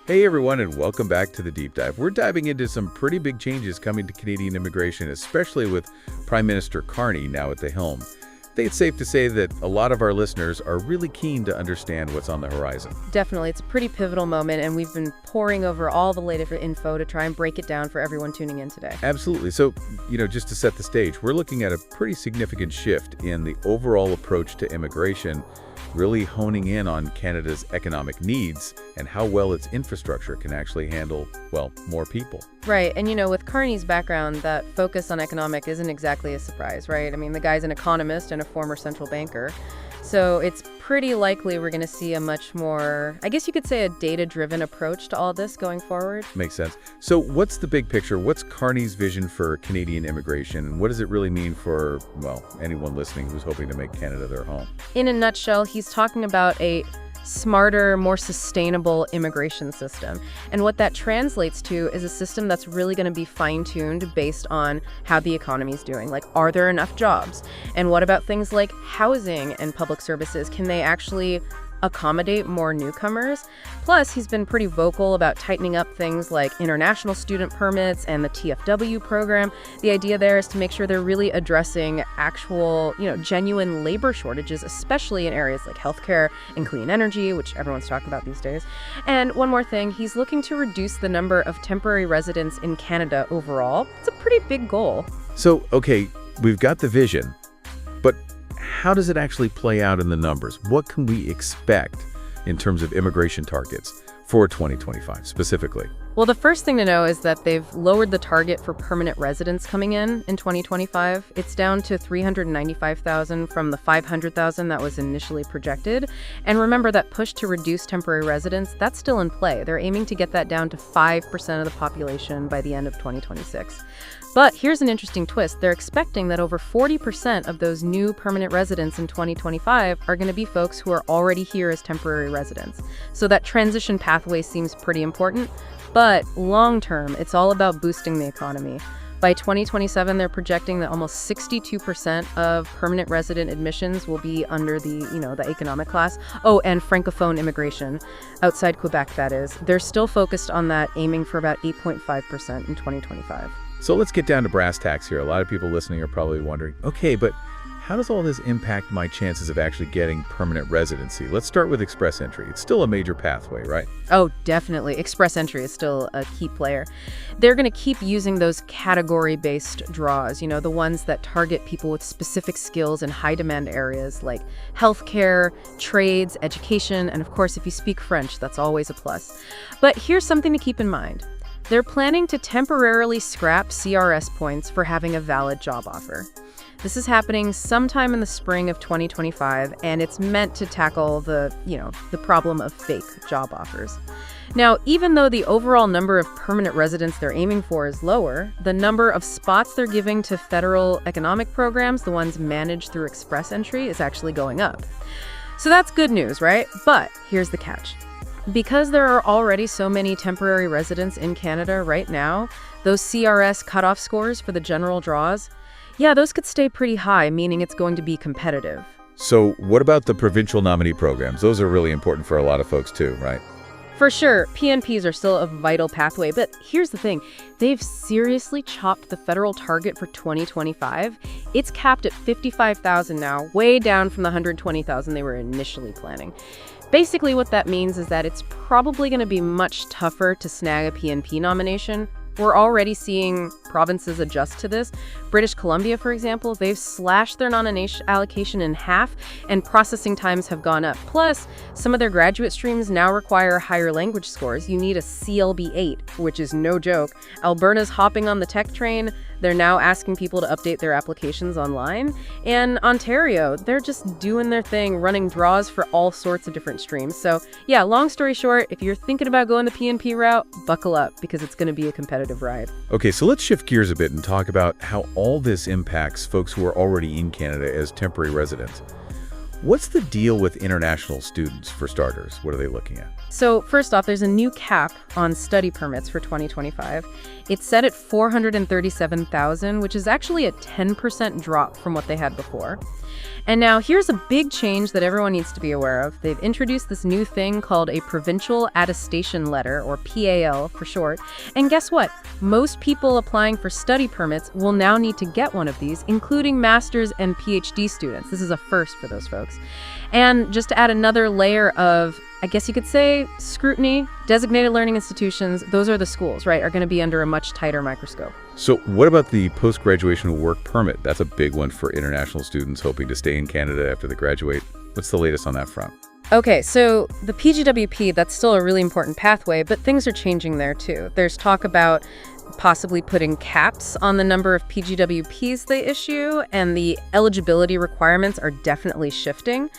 Hey everyone, and welcome back to the Deep Dive. We're diving into some pretty big changes coming to Canadian immigration, especially with Prime Minister Carney now at the helm. I think it's safe to say that a lot of our listeners are really keen to understand what's on the horizon. Definitely. It's a pretty pivotal moment, and we've been poring over all the latest info to try and break it down for everyone tuning in today. Absolutely. So, just to set the stage, we're looking at a pretty significant shift in the overall approach to immigration, really honing in on Canada's economic needs and how well its infrastructure can actually handle, well, more people. Right. And, with Carney's background, that focus on economic isn't exactly a surprise, right? I mean, the guy's an economist and a former central banker. So it's pretty likely we're going to see a much more, I guess you could say, a data-driven approach to all this going forward. Makes sense. So what's the big picture? What's Carney's vision for Canadian immigration? And what does it really mean for, well, anyone listening who's hoping to make Canada their home? In a nutshell, he's talking about a smarter, more sustainable immigration system. And what that translates to is a system that's really going to be fine-tuned based on how the economy is doing. Like, are there enough jobs? And what about things like housing and public services? Can they actually accommodate more newcomers? Plus, he's been pretty vocal about tightening up things like international student permits and the TFW program. The idea there is to make sure they're really addressing actual, genuine labor shortages, especially in areas like healthcare and clean energy, which everyone's talking about these days. And one more thing, he's looking to reduce the number of temporary residents in Canada overall. It's a pretty big goal. So, okay, we've got the vision, but how does it actually play out in the numbers? What can we expect in terms of immigration targets for 2025 specifically? Well, the first thing to know is that they've lowered the target for permanent residents coming in 2025. It's down to 395,000 from the 500,000 that was initially projected. And remember, that push to reduce temporary residents, that's still in play. They're aiming to get that down to 5% of the population by the end of 2026. But here's an interesting twist. They're expecting that over 40% of those new permanent residents in 2025 are going to be folks who are already here as temporary residents. So that transition pathway seems pretty important. But long-term, it's all about boosting the economy. By 2027, they're projecting that almost 62% of permanent resident admissions will be under the economic class. Oh, and Francophone immigration, outside Quebec, that is. They're still focused on that, aiming for about 8.5% in 2025. So let's get down to brass tacks here. A lot of people listening are probably wondering, okay, but how does all this impact my chances of actually getting permanent residency? Let's start with express entry. It's still a major pathway, right? Oh, definitely. Express entry is still a key player. They're going to keep using those category-based draws, the ones that target people with specific skills in high-demand areas like healthcare, trades, education, and of course, if you speak French, that's always a plus. But here's something to keep in mind. They're planning to temporarily scrap CRS points for having a valid job offer. This is happening sometime in the spring of 2025, and it's meant to tackle the problem of fake job offers. Now, even though the overall number of permanent residents they're aiming for is lower, the number of spots they're giving to federal economic programs, the ones managed through express entry, is actually going up. So that's good news, right? But here's the catch. Because there are already so many temporary residents in Canada right now, those CRS cutoff scores for the general draws, those could stay pretty high, meaning it's going to be competitive. So what about the provincial nominee programs? Those are really important for a lot of folks too, right? For sure, PNPs are still a vital pathway, but here's the thing. They've seriously chopped the federal target for 2025. It's capped at 55,000 now, way down from the 120,000 they were initially planning. Basically, what that means is that it's probably going to be much tougher to snag a PNP nomination. We're already seeing provinces adjust to this. British Columbia, for example, they've slashed their nomination allocation in half, and processing times have gone up. Plus, some of their graduate streams now require higher language scores. You need a CLB 8, which is no joke. Alberta's hopping on the tech train. They're now asking people to update their applications online. And Ontario, they're just doing their thing, running draws for all sorts of different streams. So long story short, if you're thinking about going the PNP route, buckle up, because it's going to be a competitive ride. Okay, so let's shift gears a bit and talk about how all this impacts folks who are already in Canada as temporary residents. What's the deal with international students, for starters? What are they looking at? So first off, there's a new cap on study permits for 2025. It's set at 437,000, which is actually a 10% drop from what they had before. And now here's a big change that everyone needs to be aware of. They've introduced this new thing called a Provincial Attestation Letter, or PAL for short. And guess what? Most people applying for study permits will now need to get one of these, including master's and PhD students. This is a first for those folks. And just to add another layer of, I guess you could say, scrutiny, designated learning institutions, those are the schools, right, are going to be under a much tighter microscope. So what about the post-graduation work permit? That's a big one for international students hoping to stay in Canada after they graduate. What's the latest on that front? Okay, so the PGWP, that's still a really important pathway, but things are changing there too. There's talk about possibly putting caps on the number of PGWPs they issue, and the eligibility requirements are definitely shifting.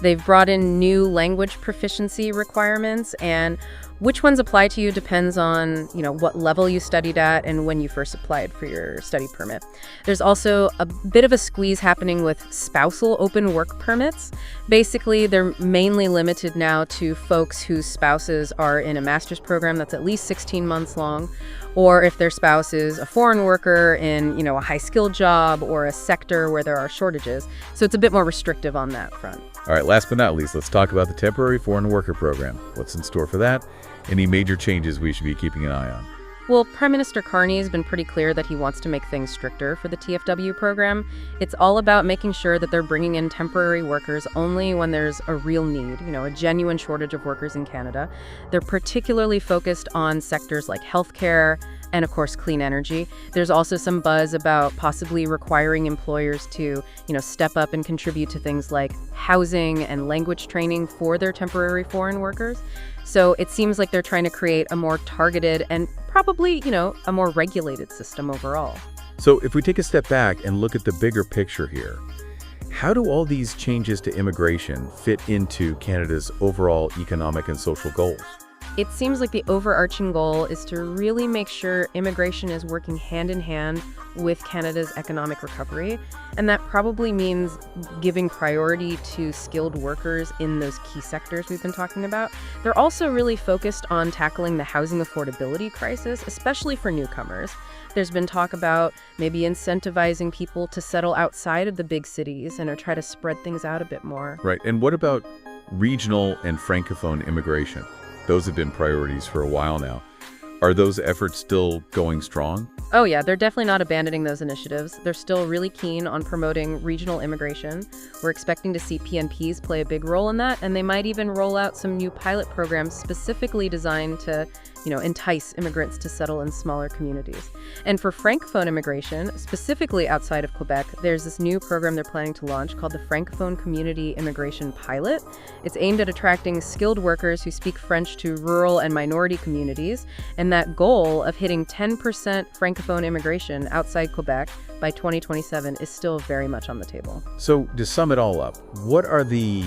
They've brought in new language proficiency requirements, and which ones apply to you depends on, what level you studied at and when you first applied for your study permit. There's also a bit of a squeeze happening with spousal open work permits. Basically, they're mainly limited now to folks whose spouses are in a master's program that's at least 16 months long, or if their spouse is a foreign worker in, a high-skilled job or a sector where there are shortages. So it's a bit more restrictive on that front. All right, last but not least, let's talk about the Temporary Foreign Worker Program. What's in store for that? Any major changes we should be keeping an eye on? Well, Prime Minister Carney has been pretty clear that he wants to make things stricter for the TFW program. It's all about making sure that they're bringing in temporary workers only when there's a real need, a genuine shortage of workers in Canada. They're particularly focused on sectors like healthcare and, of course, clean energy. There's also some buzz about possibly requiring employers to, step up and contribute to things like housing and language training for their temporary foreign workers. So it seems like they're trying to create a more targeted and probably, a more regulated system overall. So if we take a step back and look at the bigger picture here, how do all these changes to immigration fit into Canada's overall economic and social goals? It seems like the overarching goal is to really make sure immigration is working hand in hand with Canada's economic recovery. And that probably means giving priority to skilled workers in those key sectors we've been talking about. They're also really focused on tackling the housing affordability crisis, especially for newcomers. There's been talk about maybe incentivizing people to settle outside of the big cities and try to spread things out a bit more. Right. And what about regional and francophone immigration? Those have been priorities for a while now. Are those efforts still going strong? Oh yeah, they're definitely not abandoning those initiatives. They're still really keen on promoting regional immigration. We're expecting to see PNPs play a big role in that, and they might even roll out some new pilot programs specifically designed to, entice immigrants to settle in smaller communities. And for Francophone immigration, specifically outside of Quebec, there's this new program they're planning to launch called the Francophone Community Immigration Pilot. It's aimed at attracting skilled workers who speak French to rural and minority communities, and that goal of hitting 10% Francophone immigration outside Quebec by 2027 is still very much on the table. So to sum it all up, what are the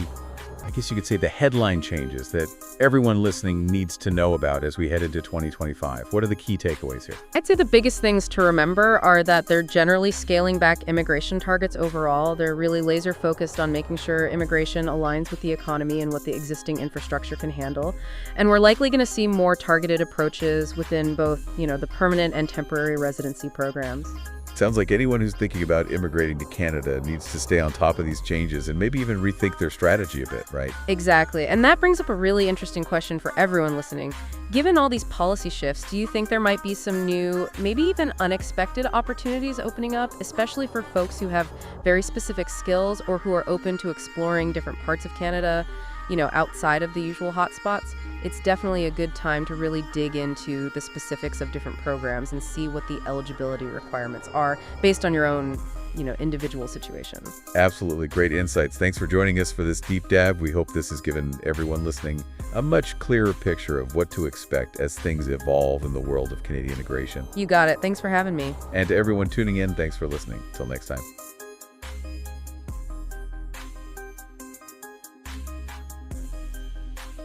headline changes that everyone listening needs to know about as we head into 2025? What are the key takeaways here? I'd say the biggest things to remember are that they're generally scaling back immigration targets overall. They're really laser focused on making sure immigration aligns with the economy and what the existing infrastructure can handle. And we're likely going to see more targeted approaches within both, the permanent and temporary residency programs. Sounds like anyone who's thinking about immigrating to Canada needs to stay on top of these changes and maybe even rethink their strategy a bit, right? Exactly. And that brings up a really interesting question for everyone listening. Given all these policy shifts, do you think there might be some new, maybe even unexpected opportunities opening up, especially for folks who have very specific skills or who are open to exploring different parts of Canada, outside of the usual hotspots? It's definitely a good time to really dig into the specifics of different programs and see what the eligibility requirements are based on your own, individual situation. Absolutely. Great insights. Thanks for joining us for this deep dive. We hope this has given everyone listening a much clearer picture of what to expect as things evolve in the world of Canadian immigration. You got it. Thanks for having me. And to everyone tuning in, thanks for listening. Till next time.